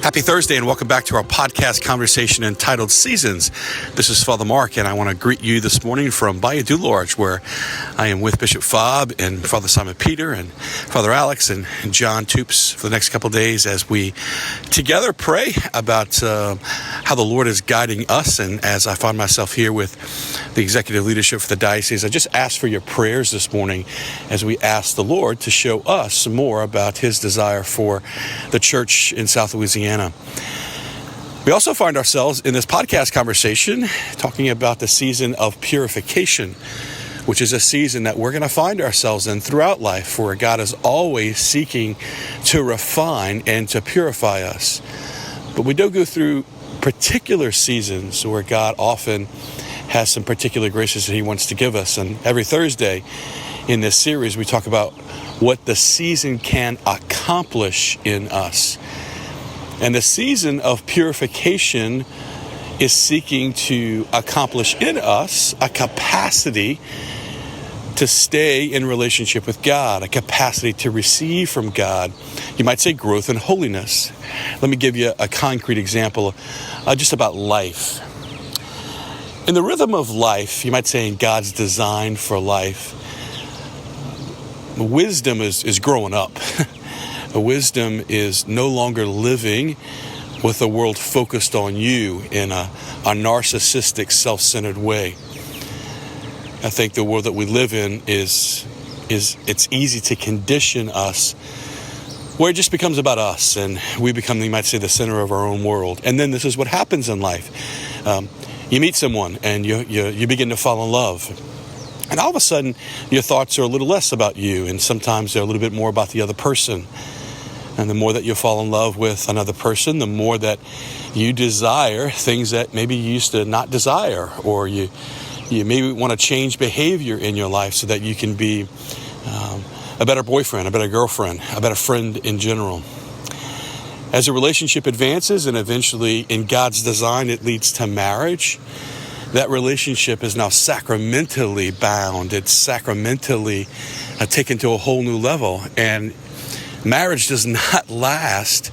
Happy Thursday and welcome back to our podcast conversation entitled Seasons. This is Father Mark and I want to greet you this morning from Bayou du Large, where I am with Bishop Fobb and Father Simon Peter and Father Alex and John Toops for the next couple of days as we together pray about how the Lord is guiding us. And as I find myself here with the executive leadership for the diocese, I just ask for your prayers this morning as we ask the Lord to show us more about His desire for the church in South Louisiana. We also find ourselves in this podcast conversation talking about the season of purification, which is a season that we're going to find ourselves in throughout life, where God is always seeking to refine and to purify us. But we do go through particular seasons where God often has some particular graces that He wants to give us. And every Thursday in this series, we talk about what the season can accomplish in us. And the season of purification is seeking to accomplish in us a capacity to stay in relationship with God, a capacity to receive from God. You might say growth in holiness. Let me give you a concrete example just about life. In the rhythm of life, you might say in God's design for life, wisdom is growing up. Wisdom is no longer living with the world focused on you in a narcissistic, self-centered way. I think the world that we live in it's easy to condition us where it just becomes about us and we become, you might say, the center of our own world. And then this is what happens in life. You meet someone and you begin to fall in love. And all of a sudden, your thoughts are a little less about you, and sometimes they're a little bit more about the other person. And the more that you fall in love with another person, the more that you desire things that maybe you used to not desire, or you maybe want to change behavior in your life so that you can be a better boyfriend, a better girlfriend, a better friend in general. As a relationship advances and eventually in God's design it leads to marriage, that relationship is now sacramentally bound. It's sacramentally taken to a whole new level. And marriage does not last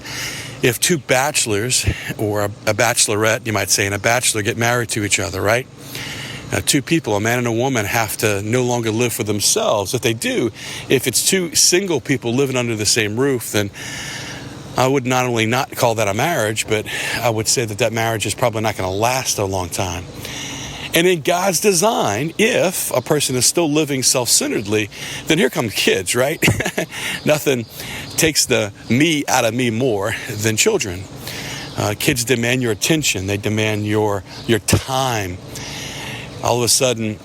if two bachelors or a bachelorette, you might say, and a bachelor get married to each other, right? Two people, a man and a woman, have to no longer live for themselves. If they do, if it's two single people living under the same roof, then I would not only not call that a marriage, but I would say that marriage is probably not going to last a long time. And in God's design, if a person is still living self-centeredly, then here come kids, right? Nothing takes the me out of me more than children. Kids demand your attention. They demand your time. All of a sudden,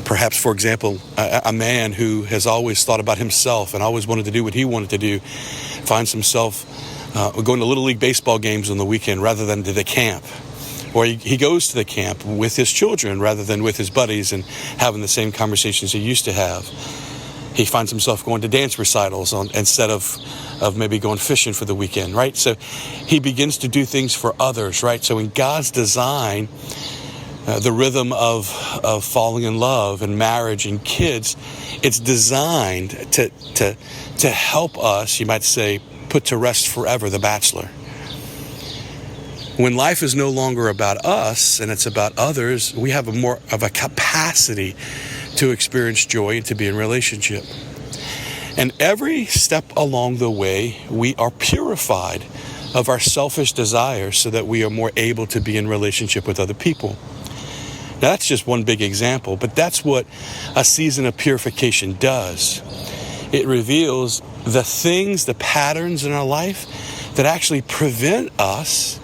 perhaps, for example, a man who has always thought about himself and always wanted to do what he wanted to do finds himself going to Little League baseball games on the weekend rather than to the camp. Or he goes to the camp with his children rather than with his buddies and having the same conversations he used to have. He finds himself going to dance recitals instead of maybe going fishing for the weekend, right? So he begins to do things for others, right? So in God's design, the rhythm of falling in love and marriage and kids, it's designed to help us, you might say, put to rest forever the bachelor. When life is no longer about us and it's about others, we have more of a capacity to experience joy and to be in relationship. And every step along the way, we are purified of our selfish desires so that we are more able to be in relationship with other people. Now, that's just one big example, but that's what a season of purification does. It reveals the things, the patterns in our life that actually prevent us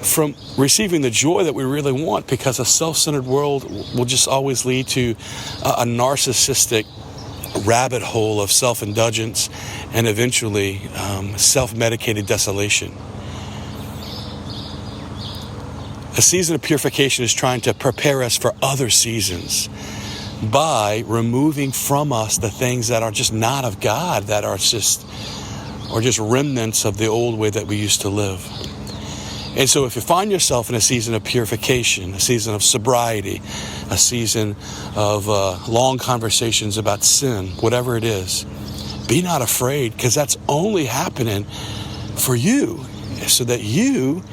from receiving the joy that we really want, because a self-centered world will just always lead to a narcissistic rabbit hole of self-indulgence and eventually self-medicated desolation. A season of purification is trying to prepare us for other seasons by removing from us the things that are just not of God, that are just remnants of the old way that we used to live. And so if you find yourself in a season of purification, a season of sobriety, a season of long conversations about sin, whatever it is, be not afraid, because that's only happening for you. so that you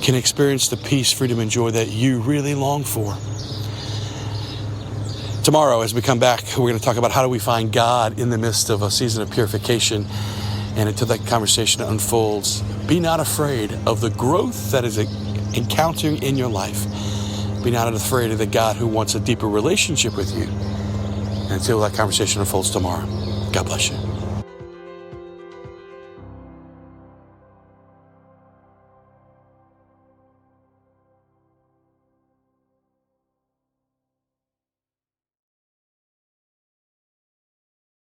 can experience the peace, freedom, and joy that you really long for. Tomorrow, as we come back, we're going to talk about how do we find God in the midst of a season of purification. And until that conversation unfolds, be not afraid of the growth that is encountering in your life. Be not afraid of the God who wants a deeper relationship with you. And until that conversation unfolds tomorrow, God bless you.